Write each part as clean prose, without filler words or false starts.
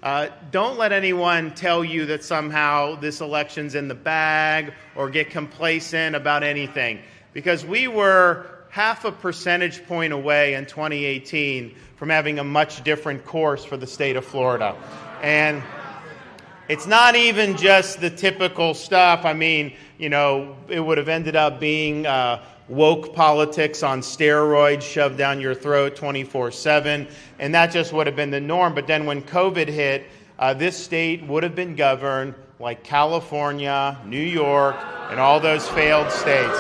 Don't let anyone tell you that somehow this election's in the bag or get complacent about anything, because we were half a percentage point away in 2018 from having a much different course for the state of Florida. And it's not even just the typical stuff. I mean, it would have ended up being woke politics on steroids shoved down your throat 24/7, and that just would have been the norm. But then when COVID hit, this state would have been governed like California, New York, and all those failed states.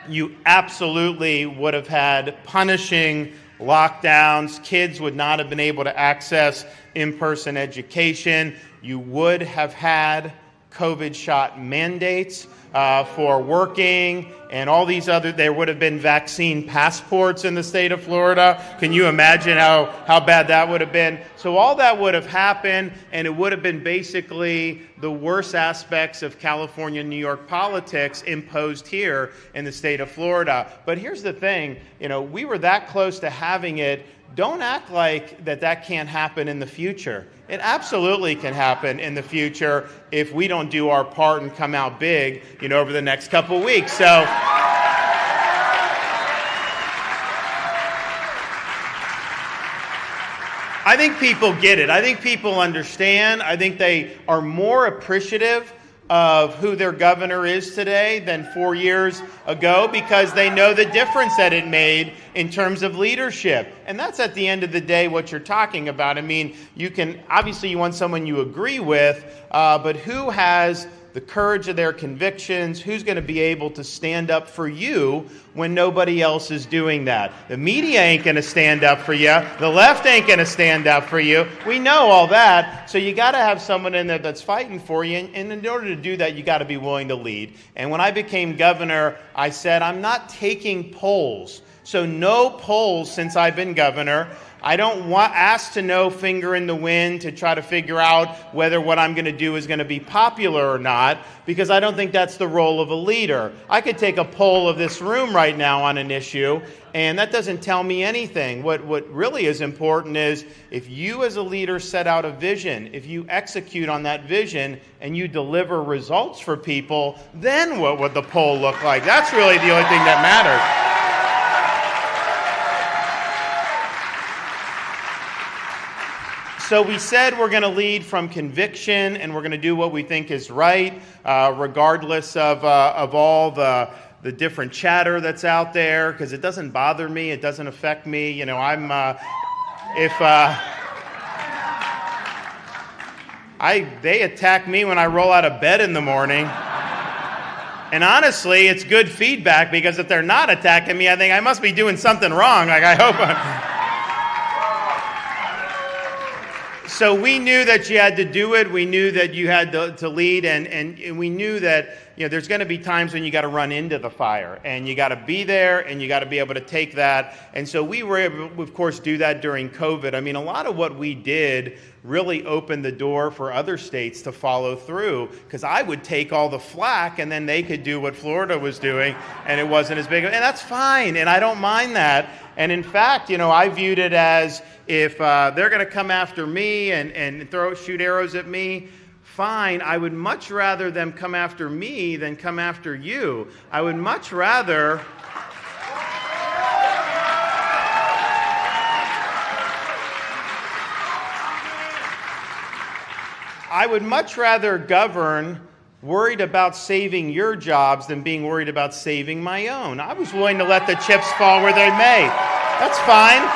You absolutely would have had punishing lockdowns. Kids would not have been able to access in-person education. You would have had COVID shot mandates for working and all these other. There would have been vaccine passports in the state of Florida. Can you imagine how bad that would have been? So all that would have happened, and it would have been basically the worst aspects of California and New York politics imposed here in the state of Florida. But here's the thing, we were that close to having it. Don't act like that can't happen in the future. It absolutely can happen in the future if we don't do our part and come out big, over the next couple of weeks. So I think people get it. I think people understand. I think they are more appreciative of who their governor is today than 4 years ago, because they know the difference that it made in terms of leadership. And that's at the end of the day what you're talking about. I mean, obviously you want someone you agree with, but who has the courage of their convictions? Who's going to be able to stand up for you when nobody else is doing that? The media ain't going to stand up for you. The left ain't going to stand up for you. We know all that. So you got to have someone in there that's fighting for you. And in order to do that, you got to be willing to lead. And when I became governor, I said, I'm not taking polls. So no polls since I've been governor. I don't ask to know finger in the wind to try to figure out whether what I'm going to do is going to be popular or not, because I don't think that's the role of a leader. I could take a poll of this room right now on an issue, and that doesn't tell me anything. What really is important is if you as a leader set out a vision, if you execute on that vision, and you deliver results for people, then what would the poll look like? That's really the only thing that matters. So we said we're going to lead from conviction, and we're going to do what we think is right, regardless of all the different chatter that's out there, because it doesn't bother me, it doesn't affect me. They attack me when I roll out of bed in the morning. And honestly, it's good feedback, because if they're not attacking me, I think I must be doing something wrong. I hope So we knew that you had to do it. We knew that you had to lead, and we knew that there's going to be times when you got to run into the fire, and you got to be there, and you got to be able to take that. And so we were able to, of course, do that during COVID. I mean, a lot of what we did really opened the door for other states to follow through, because I would take all the flack, and then they could do what Florida was doing, and it wasn't as big. And that's fine, and I don't mind that. And in fact, I viewed it as if they're going to come after me and shoot arrows at me, fine. I would much rather them come after me than come after you. I would much rather govern worried about saving your jobs than being worried about saving my own. I was willing to let the chips fall where they may. That's fine.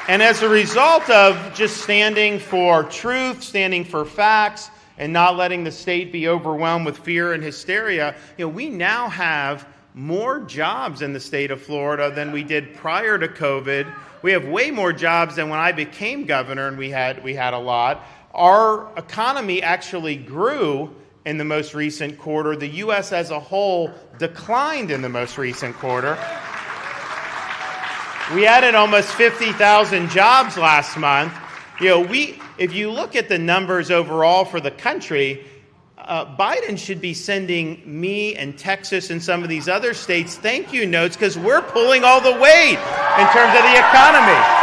And as a result of just standing for truth, standing for facts, and not letting the state be overwhelmed with fear and hysteria, we now have more jobs in the state of Florida than we did prior to COVID. We have way more jobs than when I became governor, and we had a lot. Our economy actually grew in the most recent quarter. The U.S. as a whole declined in the most recent quarter. We added almost 50,000 jobs last month. If you look at the numbers overall for the country, Biden should be sending me and Texas and some of these other states thank you notes because we're pulling all the weight in terms of the economy.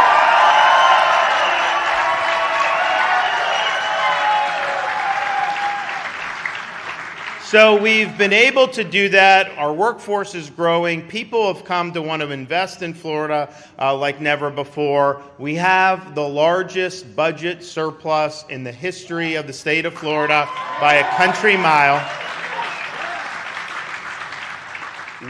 So we've been able to do that. Our workforce is growing. People have come to want to invest in Florida like never before. We have the largest budget surplus in the history of the state of Florida by a country mile.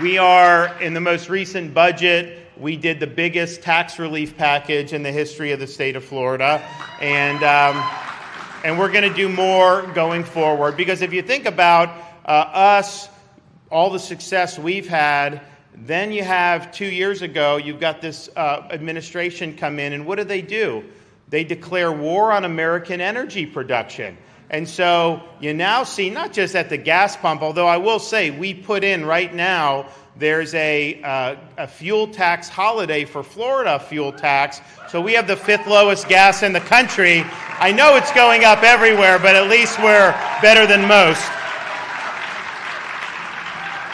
We are, in the most recent budget, we did the biggest tax relief package in the history of the state of Florida. And we're going to do more going forward. Because if you think about us, all the success we've had, then you have 2 years ago, you've got this administration come in, and what do? They declare war on American energy production. And so you now see, not just at the gas pump, although I will say we put in right now, there's a fuel tax holiday for Florida fuel tax. So we have the 5th lowest gas in the country. I know it's going up everywhere, but at least we're better than most.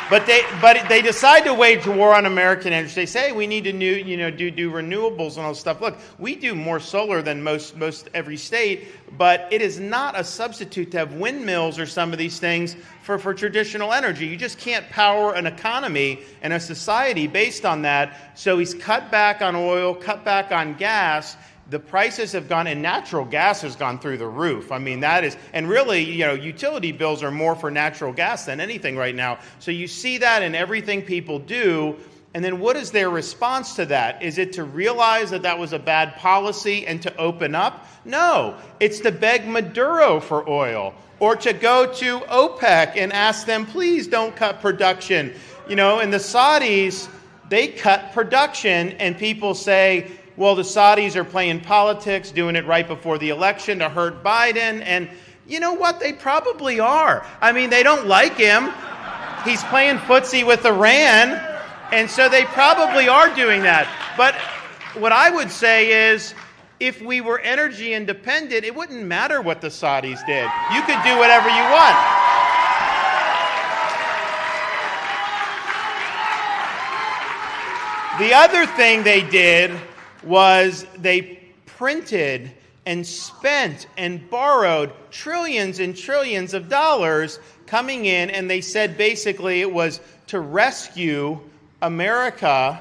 But they decide to wage war on American energy. They say we need to do renewables and all this stuff. Look, we do more solar than most every state, but it is not a substitute to have windmills or some of these things for traditional energy. You just can't power an economy and a society based on that. So he's cut back on oil, cut back on gas. The prices have gone, and natural gas has gone through the roof. I mean, that is, and really, utility bills are more for natural gas than anything right now. So you see that in everything people do. And then what is their response to that? Is it to realize that that was a bad policy and to open up? No, it's to beg Maduro for oil or to go to OPEC and ask them, please don't cut production. And the Saudis, they cut production, and people say, well, the Saudis are playing politics, doing it right before the election to hurt Biden. And you know what? They probably are. I mean, they don't like him. He's playing footsie with Iran. And so they probably are doing that. But what I would say is, if we were energy independent, it wouldn't matter what the Saudis did. You could do whatever you want. The other thing they did was they printed and spent and borrowed trillions and trillions of dollars coming in, and they said basically it was to rescue America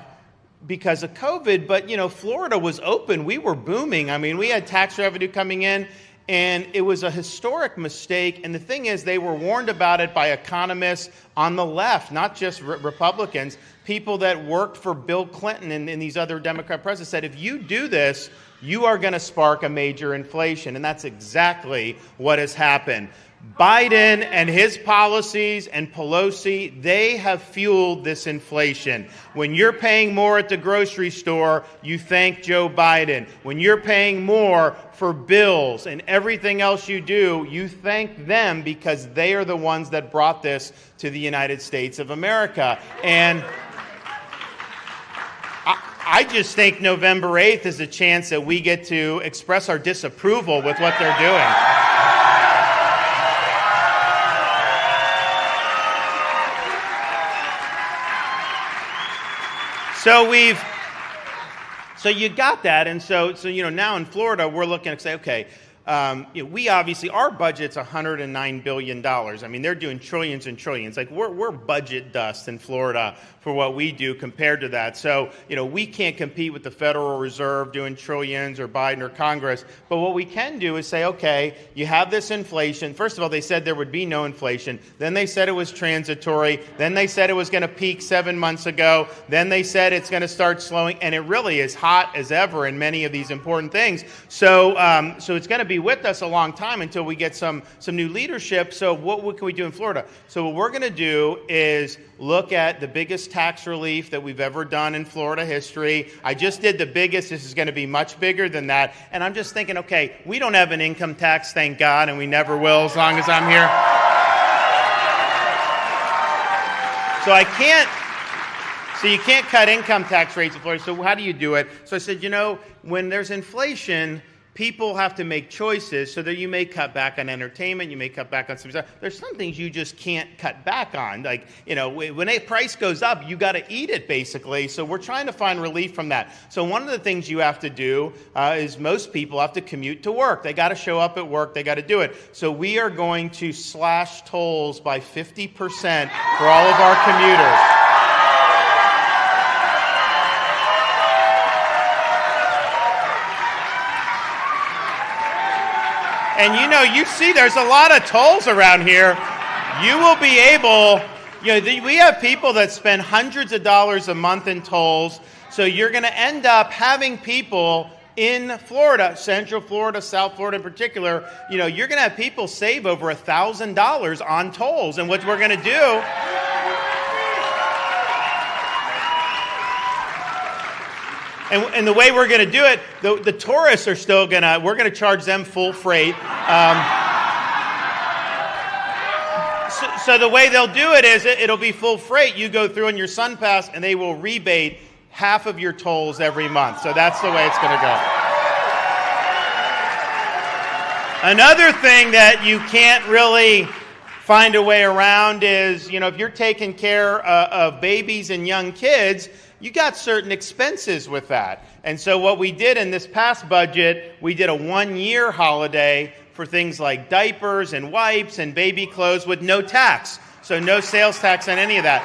because of COVID. But, Florida was open. We were booming. I mean, we had tax revenue coming in, and it was a historic mistake. And the thing is, they were warned about it by economists on the left, not just Republicans. People that worked for Bill Clinton and these other Democrat presidents said, if you do this, you are going to spark a major inflation. And that's exactly what has happened. Biden and his policies and Pelosi, they have fueled this inflation. When you're paying more at the grocery store, you thank Joe Biden. When you're paying more for bills and everything else you do, you thank them because they are the ones that brought this to the United States of America. And I just think November 8th is a chance that we get to express our disapproval with what they're doing. So you got that, and so now in Florida we're looking to say, okay, we obviously, our budget's $109 billion. I mean, they're doing trillions and trillions. Like we're budget dust in Florida for what we do compared to that. So, we can't compete with the Federal Reserve doing trillions or Biden or Congress. But what we can do is say, okay, you have this inflation. First of all, they said there would be no inflation. Then they said it was transitory. Then they said it was going to peak 7 months ago. Then they said it's going to start slowing. And it really is hot as ever in many of these important things. So it's going to be with us a long time until we get some new leadership. So what can we do in Florida? So what we're going to do is look at the biggest tax relief that we've ever done in Florida history. I just did the biggest. This is going to be much bigger than that. And I'm just thinking, okay, we don't have an income tax, thank God, and we never will as long as I'm here. So you can't cut income tax rates in Florida. So how do you do it? So I said, when there's inflation, people have to make choices so that you may cut back on entertainment, you may cut back on some stuff. There's some things you just can't cut back on. Like, when a price goes up, you got to eat it, basically. So we're trying to find relief from that. So one of the things you have to do is most people have to commute to work. They got to show up at work. They got to do it. So we are going to slash tolls by 50% for all of our commuters. And you see there's a lot of tolls around here. You will be able, we have people that spend hundreds of dollars a month in tolls. So you're going to end up having people in Florida, Central Florida, South Florida in particular, you're going to have people save over $1,000 on tolls. And what we're going to do, and the way we're going to do it, the tourists are still we're going to charge them full freight. So the way they'll do it is it'll be full freight. You go through in your Sun Pass, and they will rebate half of your tolls every month. So that's the way it's going to go. Another thing that you can't really find a way around is, if you're taking care of babies and young kids, you got certain expenses with that. And so what we did in this past budget, we did a 1-year holiday for things like diapers and wipes and baby clothes with no tax. So no sales tax on any of that.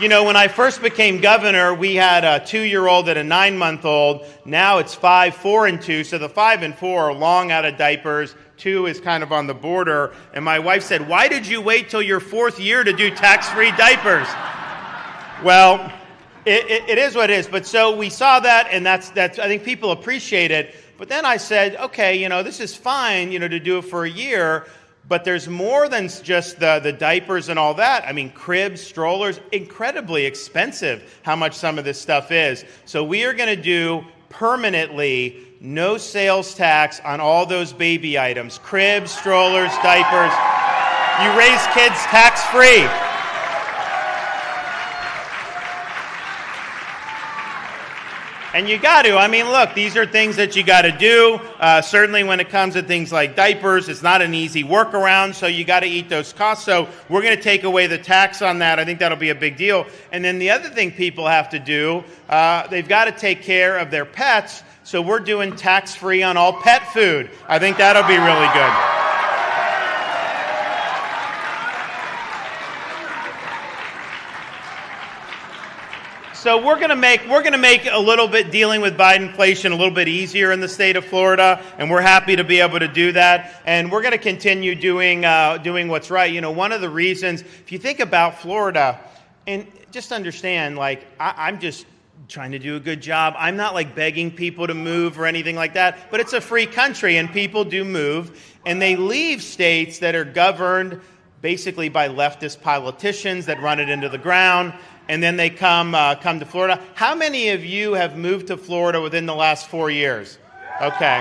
When I first became governor, we had a 2-year-old and a 9-month-old. Now it's 5, 4, and 2. So the 5 and 4 are long out of diapers. 2 is kind of on the border. And my wife said, "Why did you wait till your 4th year to do tax-free diapers?" Well, it is what it is. But so we saw that, and that's I think people appreciate it. But then I said, okay, this is fine, to do it for a year. But there's more than just the diapers and all that. I mean, cribs, strollers, incredibly expensive how much some of this stuff is. So we are going to do permanently no sales tax on all those baby items. Cribs, strollers, diapers. You raise kids tax-free. And you got to. I mean, look, these are things that you got to do. Certainly when it comes to things like diapers, it's not an easy workaround, so you got to eat those costs. So we're going to take away the tax on that. I think that'll be a big deal. And then the other thing people have to do, they've got to take care of their pets. So we're doing tax-free on all pet food. I think that'll be really good. So we're going to make a little bit dealing with Biden inflation a little bit easier in the state of Florida, and we're happy to be able to do that. And we're going to continue doing what's right. One of the reasons, if you think about Florida, and just understand, I'm just trying to do a good job. I'm not begging people to move or anything like that, but it's a free country, and people do move, and they leave states that are governed basically by leftist politicians that run it into the ground. And then they come to Florida. How many of you have moved to Florida within the last 4 years? Okay.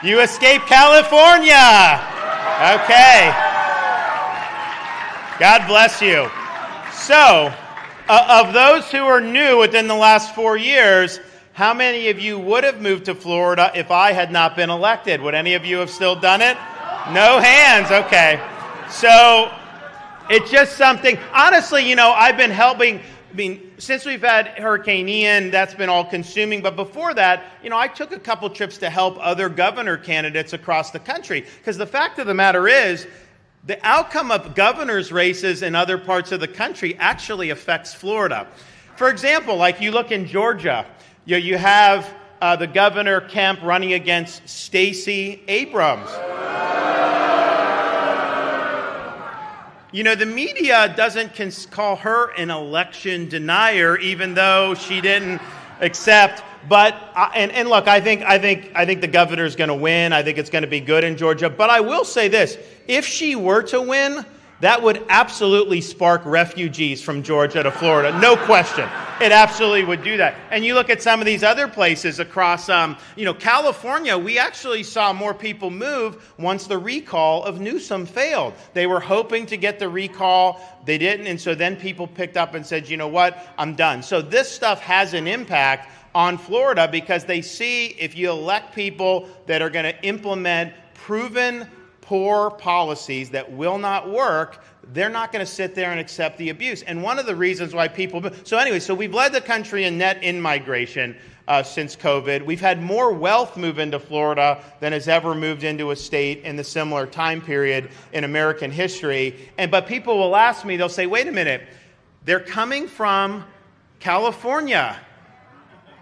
You escaped California. Okay. God bless you. So, of those who are new within the last 4 years, how many of you would have moved to Florida if I had not been elected? Would any of you have still done it? No hands. Okay. So, it's just something, honestly, I've been helping, since we've had Hurricane Ian, that's been all consuming. But before that, I took a couple trips to help other governor candidates across the country. Because the fact of the matter is, the outcome of governor's races in other parts of the country actually affects Florida. For example, you look in Georgia, you have the governor Kemp running against Stacey Abrams. The media doesn't call her an election denier, even though she didn't accept. But and look, I think the governor's going to win. I think it's going to be good in Georgia. But I will say this: if she were to win, that would absolutely spark refugees from Georgia to Florida. No question. It absolutely would do that. And you look at some of these other places across, California, we actually saw more people move once the recall of Newsom failed. They were hoping to get the recall. They didn't. And so then people picked up and said, you know what, I'm done. So this stuff has an impact on Florida because they see if you elect people that are going to implement proven poor policies that will not work, they're not going to sit there and accept the abuse. And one of the reasons why people... So we've led the country in net in-migration since COVID. We've had more wealth move into Florida than has ever moved into a state in the similar time period in American history. But people will ask me, they'll say, wait a minute, they're coming from California.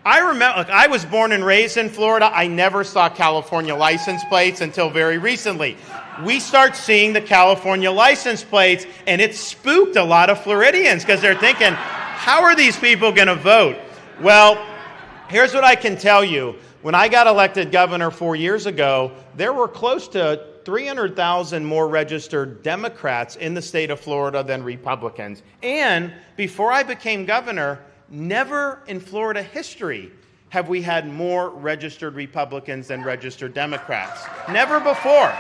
I remember, I was born and raised in Florida. I never saw California license plates until very recently. We start seeing the California license plates, and it spooked a lot of Floridians because they're thinking, how are these people going to vote? Well, here's what I can tell you. When I got elected governor 4 years ago, there were close to 300,000 more registered Democrats in the state of Florida than Republicans. And before I became governor, never in Florida history have we had more registered Republicans than registered Democrats. Never before.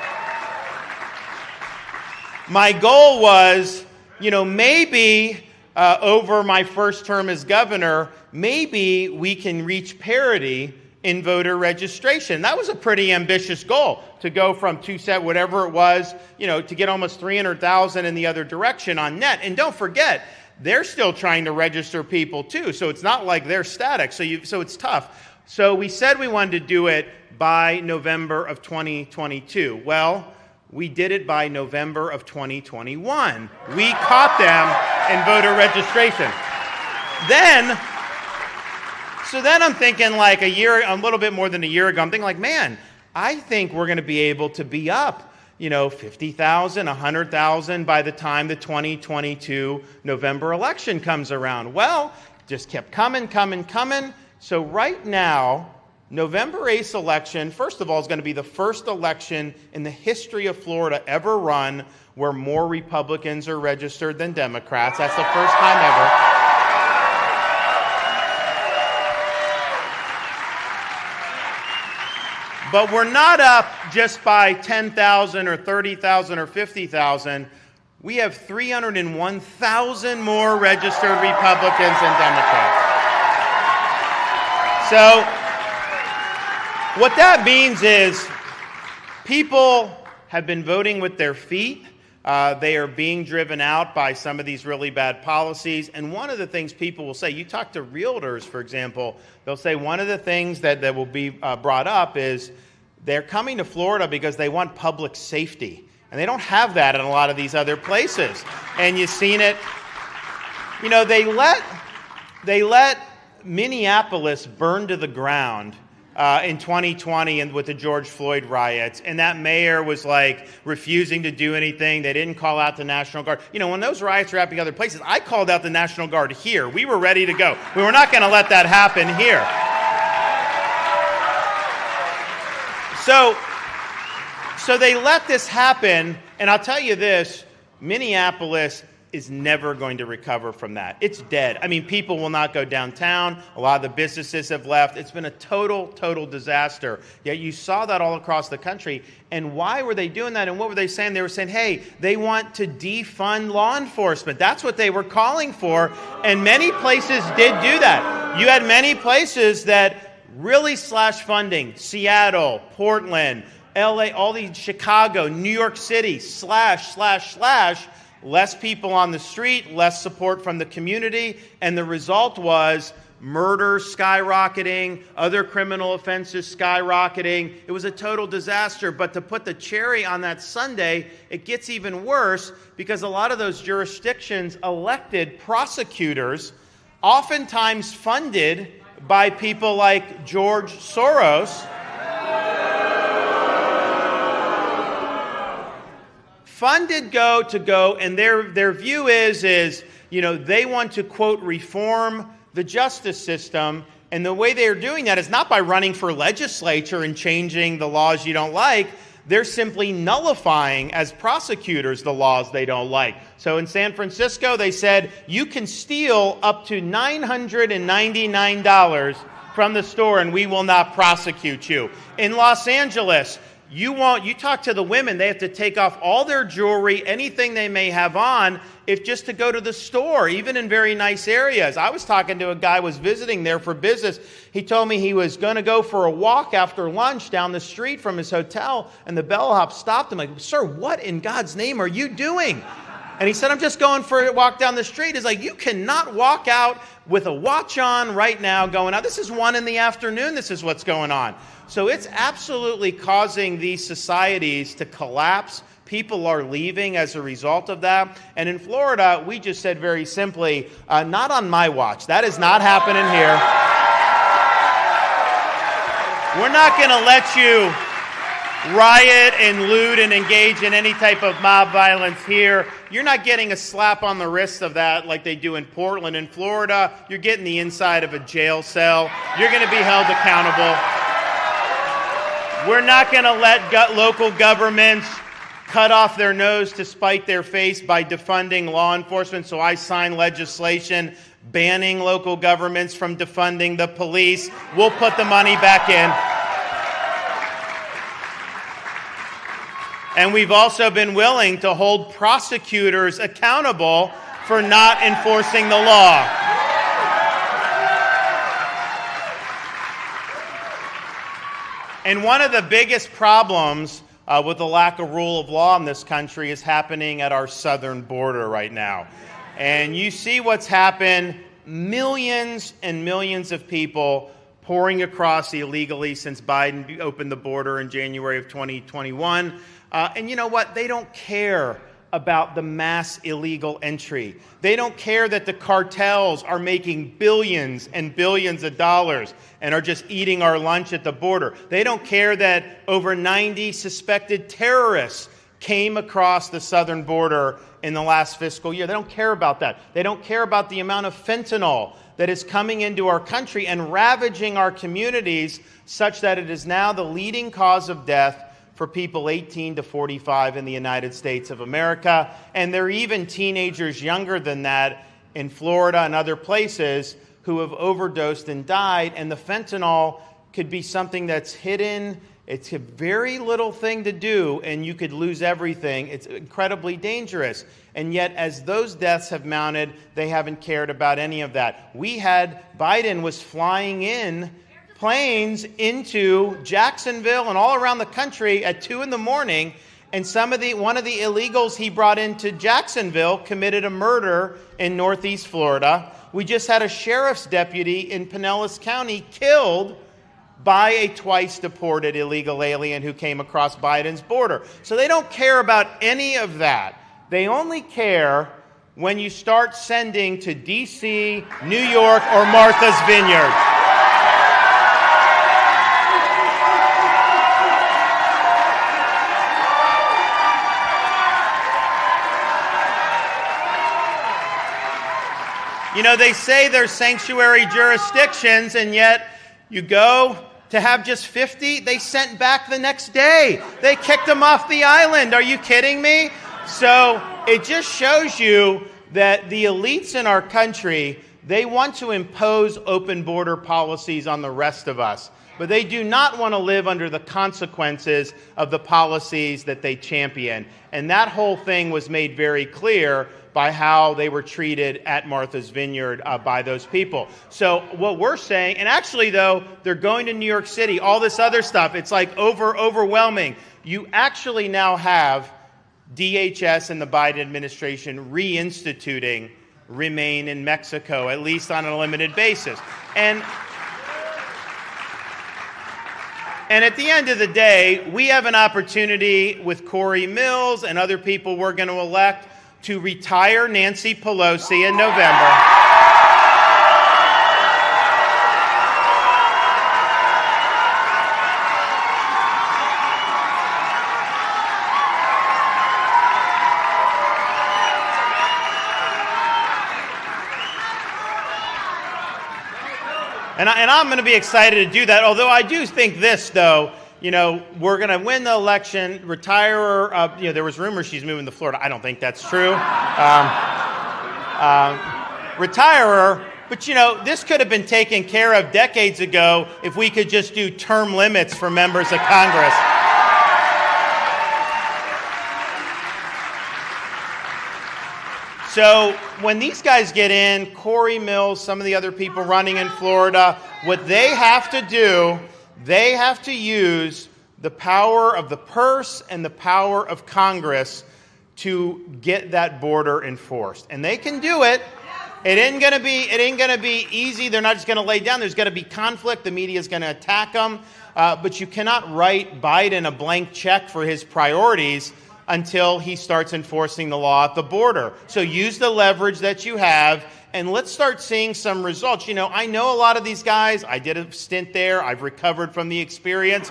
My goal was, maybe over my first term as governor, maybe we can reach parity in voter registration. That was a pretty ambitious goal, to go from whatever it was, to get almost 300,000 in the other direction on net. And don't forget, they're still trying to register people too, so it's not like they're static, so it's tough. So we said we wanted to do it by November of 2022. Well, we did it by November of 2021. We caught them in voter registration. So then I'm thinking like a little bit more than a year ago, I'm thinking like, man, I think we're going to be able to be up 50,000, 100,000 by the time the 2022 November election comes around. Well, just kept coming. So right now, November 8th election, first of all, is going to be the first election in the history of Florida ever run where more Republicans are registered than Democrats. That's the first time ever. But we're not up just by 10,000 or 30,000 or 50,000. We have 301,000 more registered Republicans than Democrats. So what that means is people have been voting with their feet. They are being driven out by some of these really bad policies. And one of the things people will say, you talk to realtors, for example, they'll say one of the things that will be brought up is they're coming to Florida because they want public safety. And they don't have that in a lot of these other places. And you've seen it. They let Minneapolis burn to the ground in 2020 and with the George Floyd riots, and that mayor was like refusing to do anything. They didn't call out the National Guard. When those riots were happening other places, I called out the National Guard here. We were ready to go. We were not going to let that happen here. So they let this happen, and I'll tell you this, Minneapolis is never going to recover from that. It's dead. I mean, people will not go downtown. A lot of the businesses have left. It's been a total disaster. Yet you saw that all across the country. And why were they doing that? And what were they saying? They were saying, hey, they want to defund law enforcement. That's what they were calling for. And many places did do that. You had many places that really slashed funding. Seattle, Portland, LA, all these, Chicago, New York City, slash. Less people on the street, less support from the community, and the result was murders skyrocketing, other criminal offenses skyrocketing. It was a total disaster. But to put the cherry on that sundae, it gets even worse because a lot of those jurisdictions elected prosecutors, oftentimes funded by people like George Soros, funded to go, and their view is they want to, quote, reform the justice system. And the way they are doing that is not by running for legislature and changing the laws you don't like. they're simply nullifying as prosecutors the laws they don't like. So in San Francisco, they said you can steal up to $999 from the store and we will not prosecute you. In Los Angeles, you talk to the women, they have to take off all their jewelry, anything they may have on, if just to go to the store, even in very nice areas. I was talking to a guy who was visiting there for business. He told me he was going to go for a walk after lunch down the street from his hotel, and the bellhop stopped him like, "Sir, what in God's name are you doing?" And he said, "I'm just going for a walk down the street." He's like, "You cannot walk out with a watch on right now going out. This is 1 PM. This is what's going on." So it's absolutely causing these societies to collapse. People are leaving as a result of that. And in Florida, we just said very simply, not on my watch. That is not happening here. We're not going to let you riot and loot and engage in any type of mob violence here. You're not getting a slap on the wrist of that like they do in Portland. In Florida, you're getting the inside of a jail cell. You're going to be held accountable. We're not going to let local governments cut off their nose to spite their face by defunding law enforcement. So I signed legislation banning local governments from defunding the police. We'll put the money back in. And we've also been willing to hold prosecutors accountable for not enforcing the law. And one of the biggest problems with the lack of rule of law in this country is happening at our southern border right now. And you see what's happened, millions and millions of people pouring across illegally since Biden opened the border in January of 2021. And you know what? They don't care about the mass illegal entry. They don't care that the cartels are making billions and billions of dollars and are just eating our lunch at the border. They don't care that over 90 suspected terrorists came across the southern border in the last fiscal year. They don't care about that. They don't care about the amount of fentanyl that is coming into our country and ravaging our communities such that it is now the leading cause of death for people 18 to 45 in the United States of America. And there are even teenagers younger than that in Florida and other places who have overdosed and died. And the fentanyl could be something that's hidden. It's a very little thing to do, and you could lose everything. It's incredibly dangerous. And yet, as those deaths have mounted, they haven't cared about any of that. Biden was flying in planes into Jacksonville and all around the country at 2 a.m, and one of the illegals he brought into Jacksonville committed a murder in Northeast Florida. We just had a sheriff's deputy in Pinellas County killed by a twice deported illegal alien who came across Biden's border. So they don't care about any of that. They only care when you start sending to D.C., New York, or Martha's Vineyard. You know, they say there's sanctuary jurisdictions, and yet you go to have just 50, they sent back the next day. They kicked them off the island. Are you kidding me? So it just shows you that the elites in our country, they want to impose open border policies on the rest of us, but they do not want to live under the consequences of the policies that they champion. And that whole thing was made very clear by how they were treated at Martha's Vineyard by those people. So what we're saying, and actually though, they're going to New York City, all this other stuff, it's like overwhelming. You actually now have DHS and the Biden administration reinstituting Remain in Mexico, at least on a limited basis. And at the end of the day, we have an opportunity with Corey Mills and other people we're going to elect to retire Nancy Pelosi in November. And I'm going to be excited to do that, although I do think this, though, we're going to win the election, retire her. There was rumors she's moving to Florida. I don't think that's true. Retire her. But, this could have been taken care of decades ago if we could just do term limits for members of Congress. So when these guys get in, Corey Mills, some of the other people running in Florida, what they have to do, they have to use the power of the purse and the power of Congress to get that border enforced. And they can do it. It ain't gonna be easy. They're not just gonna lay down. There's gonna be conflict. The media is gonna attack them. But you cannot write Biden a blank check for his priorities until he starts enforcing the law at the border. So use the leverage that you have, and let's start seeing some results. I know a lot of these guys. I did a stint there. I've recovered from the experience.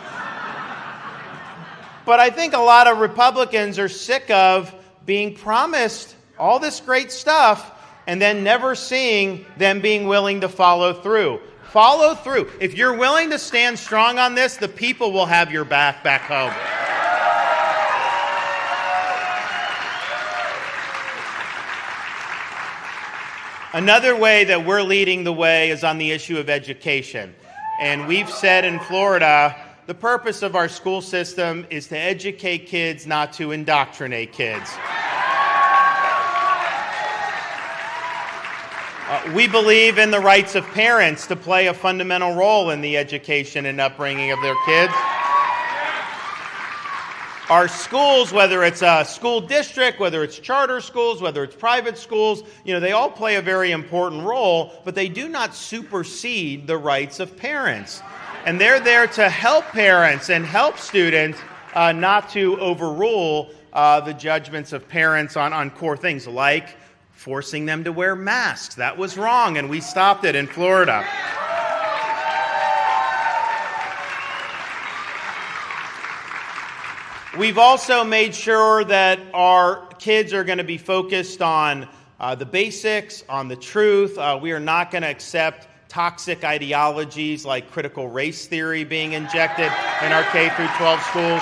But I think a lot of Republicans are sick of being promised all this great stuff and then never seeing them being willing to follow through. Follow through. If you're willing to stand strong on this, the people will have your back home. Another way that we're leading the way is on the issue of education. And we've said in Florida, the purpose of our school system is to educate kids, not to indoctrinate kids. We believe in the rights of parents to play a fundamental role in the education and upbringing of their kids. Our schools, whether it's a school district, whether it's charter schools, whether it's private schools, they all play a very important role, but they do not supersede the rights of parents. And they're there to help parents and help students, not to overrule the judgments of parents on core things like forcing them to wear masks. That was wrong, and we stopped it in Florida. We've also made sure that our kids are going to be focused on the basics, on the truth. We are not going to accept toxic ideologies like critical race theory being injected in our K through 12 schools.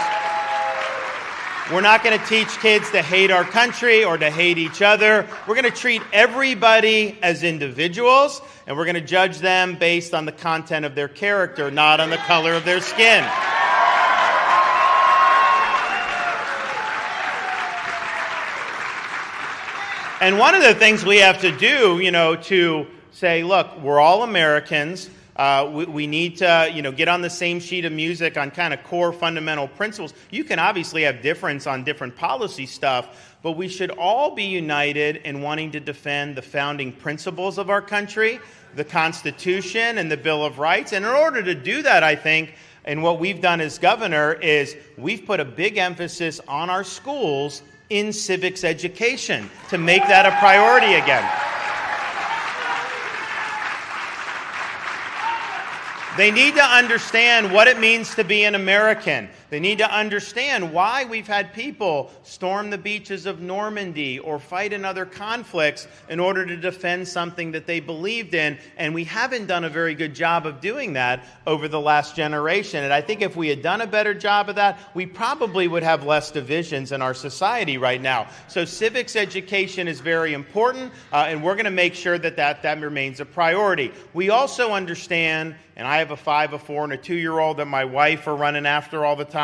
We're not going to teach kids to hate our country or to hate each other. We're going to treat everybody as individuals, and we're going to judge them based on the content of their character, not on the color of their skin. And one of the things we have to do, to say, look, we're all Americans. We need to, get on the same sheet of music on kind of core fundamental principles. You can obviously have difference on different policy stuff, but we should all be united in wanting to defend the founding principles of our country, the Constitution and the Bill of Rights. And in order to do that, I think, and what we've done as governor is we've put a big emphasis on our schools in civics education to make that a priority again. They need to understand what it means to be an American. They need to understand why we've had people storm the beaches of Normandy or fight in other conflicts in order to defend something that they believed in. And we haven't done a very good job of doing that over the last generation. And I think if we had done a better job of that, we probably would have less divisions in our society right now. So civics education is very important, and we're going to make sure that remains a priority. We also understand, and I have a 5, a 4, and a 2-year-old that my wife are running after all the time.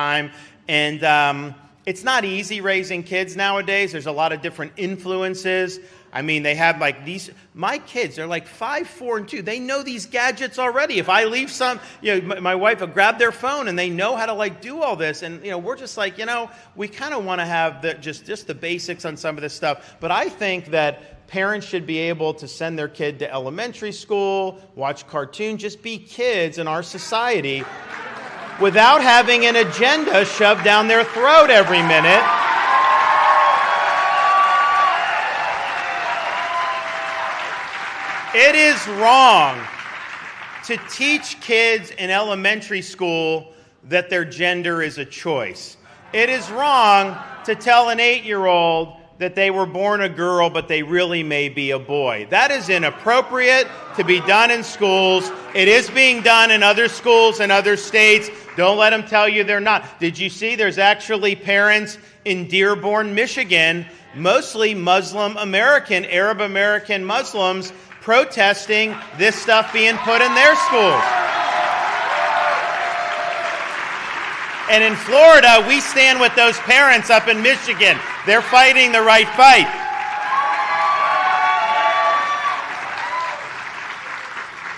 And it's not easy raising kids nowadays. There's a lot of different influences. I mean, they have my kids, they're like 5, 4, and 2. They know these gadgets already. If I leave my wife will grab their phone and they know how to do all this. And, we're just we kind of want to have just the basics on some of this stuff. But I think that parents should be able to send their kid to elementary school, watch cartoons, just be kids in our society without having an agenda shoved down their throat every minute. It is wrong to teach kids in elementary school that their gender is a choice. It is wrong to tell an 8-year-old that they were born a girl, but they really may be a boy. That is inappropriate to be done in schools. It is being done in other schools and other states. Don't let them tell you they're not. Did you see there's actually parents in Dearborn, Michigan, mostly Muslim American, Arab American Muslims, protesting this stuff being put in their schools? And in Florida, we stand with those parents up in Michigan. They're fighting the right fight.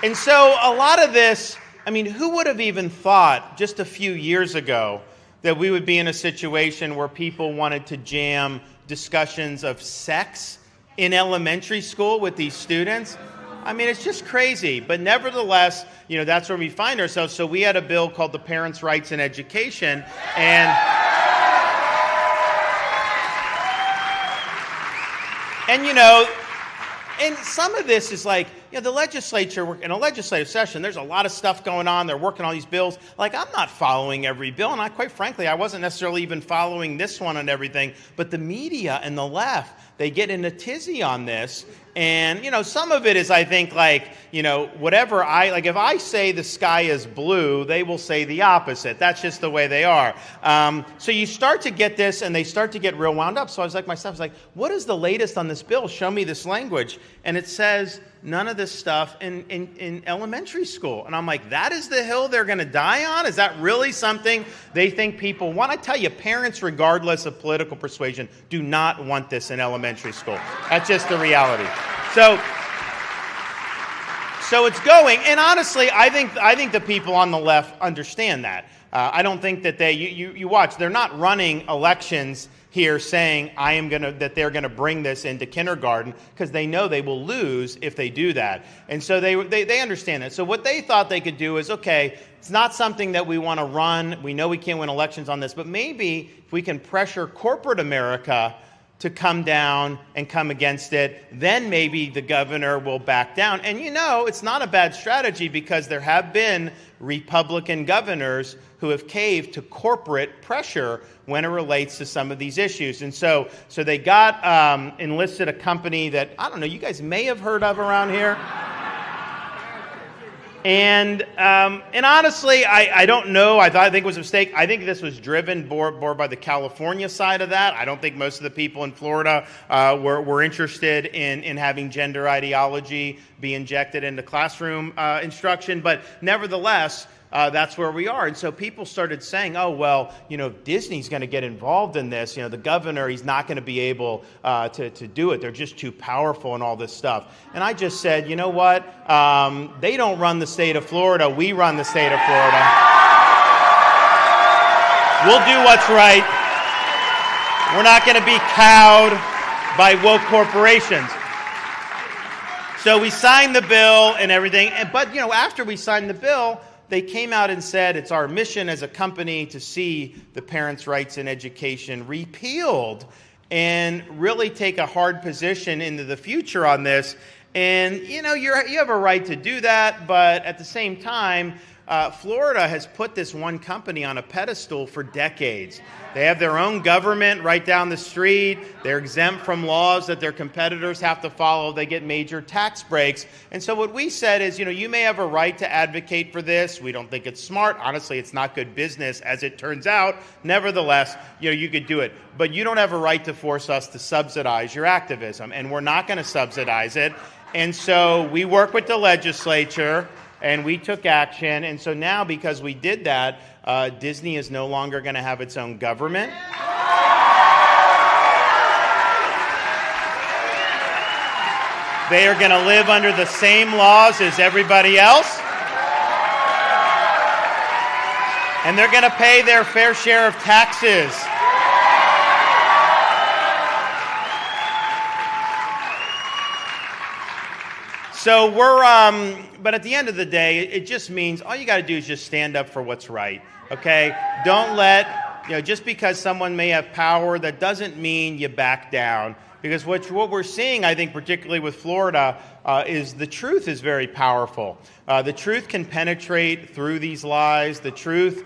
And so a lot of this, I mean, who would have even thought just a few years ago that we would be in a situation where people wanted to jam discussions of sex in elementary school with these students? I mean, it's just crazy. But nevertheless, you know, that's where we find ourselves. So we had a bill called the Parents' Rights in Education. And you know, and some of this is like, you know, the legislature, in a legislative session, there's a lot of stuff going on. They're working on these bills. Like, I'm not following every bill. And quite frankly, I wasn't necessarily even following this one and everything. But the media and the left, they get in a tizzy on this. And, you know, some of it is, I think, like, you know, whatever if I say the sky is blue, they will say the opposite. That's just the way they are. So you start to get this, and they start to get real wound up. So I was like, myself, I was like, what is the latest on this bill? Show me this language. And it says none of this stuff in elementary school. And I'm like, that is the hill they're going to die on? Is that really something they think people want? I tell you, parents, regardless of political persuasion, do not want this in elementary school. That's just the reality. So it's going, and honestly, I think the people on the left understand that. I don't think that you watch, they're not running elections here saying that they're gonna bring this into kindergarten, because they know they will lose if they do that. And so they understand that. So what they thought they could do is, okay, it's not something that we want to run. We know we can't win elections on this, but maybe if we can pressure corporate America to come down and come against it, then maybe the governor will back down. And you know, it's not a bad strategy, because there have been Republican governors who have caved to corporate pressure when it relates to some of these issues. And so they got enlisted a company that, I don't know, you guys may have heard of around here. And honestly, I don't know. I think it was a mistake. I think this was driven more by the California side of that. I don't think most of the people in Florida were interested in having gender ideology be injected into classroom instruction. But nevertheless, that's where we are. And so people started saying, oh, well, you know, Disney's going to get involved in this. You know, the governor, he's not going to be able to do it. They're just too powerful and all this stuff. And I just said, you know what? They don't run the state of Florida. We run the state of Florida. We'll do what's right. We're not going to be cowed by woke corporations. So we signed the bill and everything. But, you know, after we signed the bill, they came out and said it's our mission as a company to see the Parents' Rights in Education repealed and really take a hard position into the future on this. And, you know, you have a right to do that, but at the same time, Florida has put this one company on a pedestal for decades. They have their own government right down the street. They're exempt from laws that their competitors have to follow. They get major tax breaks. And so what we said is, you know, you may have a right to advocate for this. We don't think it's smart. Honestly, it's not good business, as it turns out. Nevertheless, you know, you could do it. But you don't have a right to force us to subsidize your activism. And we're not going to subsidize it. And so we work with the legislature, and we took action. And so now, because we did that, Disney is no longer going to have its own government. They are going to live under the same laws as everybody else. And they're going to pay their fair share of taxes. So but at the end of the day, it just means all you got to do is just stand up for what's right, okay? Don't let, you know, just because someone may have power, that doesn't mean you back down. Because what we're seeing, I think, particularly with Florida, is the truth is very powerful. The truth can penetrate through these lies. The truth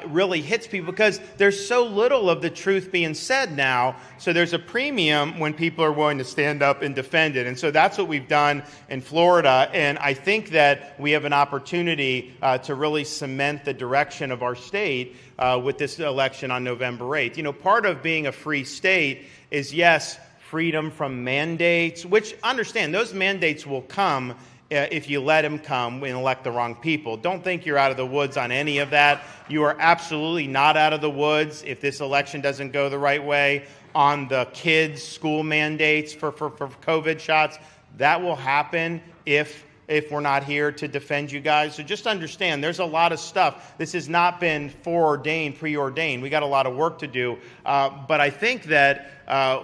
really hits people because there's so little of the truth being said now. So there's a premium when people are willing to stand up and defend it. And so that's what we've done in Florida. And I think that we have an opportunity to really cement the direction of our state with this election on November 8th. You know, part of being a free state is, yes, freedom from mandates, which, understand, those mandates will come if you let them come and elect the wrong people. Don't think you're out of the woods on any of that. You are absolutely not out of the woods if this election doesn't go the right way on the kids' school mandates for COVID shots. That will happen if we're not here to defend you guys. So just understand, there's a lot of stuff. This has not been foreordained, preordained. We got a lot of work to do. But I think that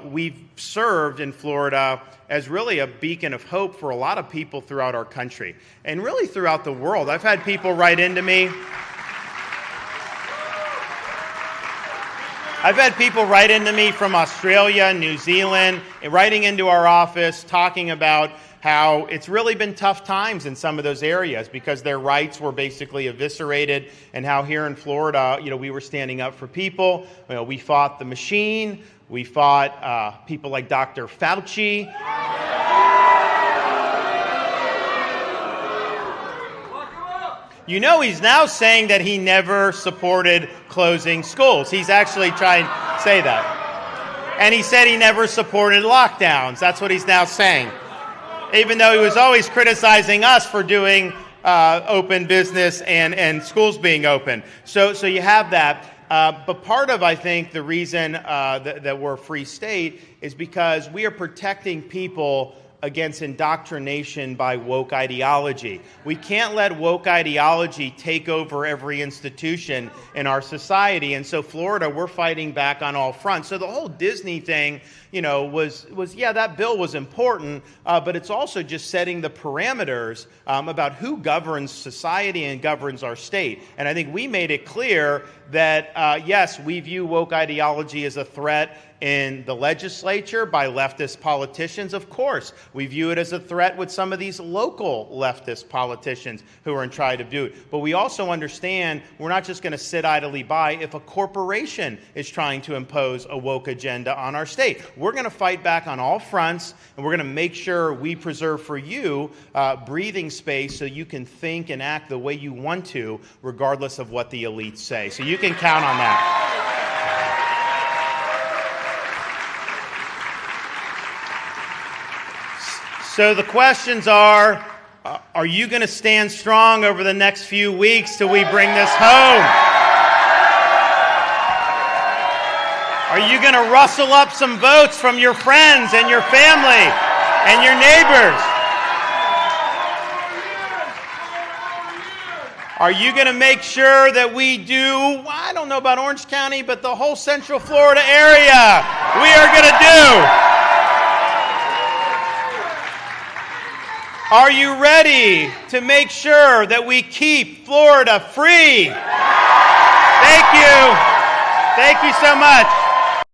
we've served in Florida as really a beacon of hope for a lot of people throughout our country and really throughout the world. I've had people write into me. I've had people write into me from Australia, New Zealand, writing into our office, talking about how it's really been tough times in some of those areas because their rights were basically eviscerated, and how here in Florida, you know, we were standing up for people. You know, we fought the machine. We fought people like Dr. Fauci. You know, he's now saying that he never supported closing schools. He's actually trying to say that. And he said he never supported lockdowns. That's what he's now saying. Even though he was always criticizing us for doing open business and schools being open. So you have that. But part of, I think, the reason that we're a free state is because we are protecting people against indoctrination by woke ideology. We can't let woke ideology take over every institution in our society. And so Florida, we're fighting back on all fronts. So the whole Disney thing, you know, was yeah, that bill was important, but it's also just setting the parameters about who governs society and governs our state. And I think we made it clear that, yes, we view woke ideology as a threat in the legislature by leftist politicians. Of course, we view it as a threat with some of these local leftist politicians who are trying to do it. But we also understand we're not just going to sit idly by if a corporation is trying to impose a woke agenda on our state. We're going to fight back on all fronts, and we're going to make sure we preserve for you breathing space so you can think and act the way you want to, regardless of what the elites say. So you can count on that. So the questions are you going to stand strong over the next few weeks till we bring this home? Are you going to rustle up some votes from your friends and your family and your neighbors? Are you going to make sure that we do, I don't know about Orange County, but the whole Central Florida area, we are going to do? Are you ready to make sure that we keep Florida free? Thank you. Thank you so much.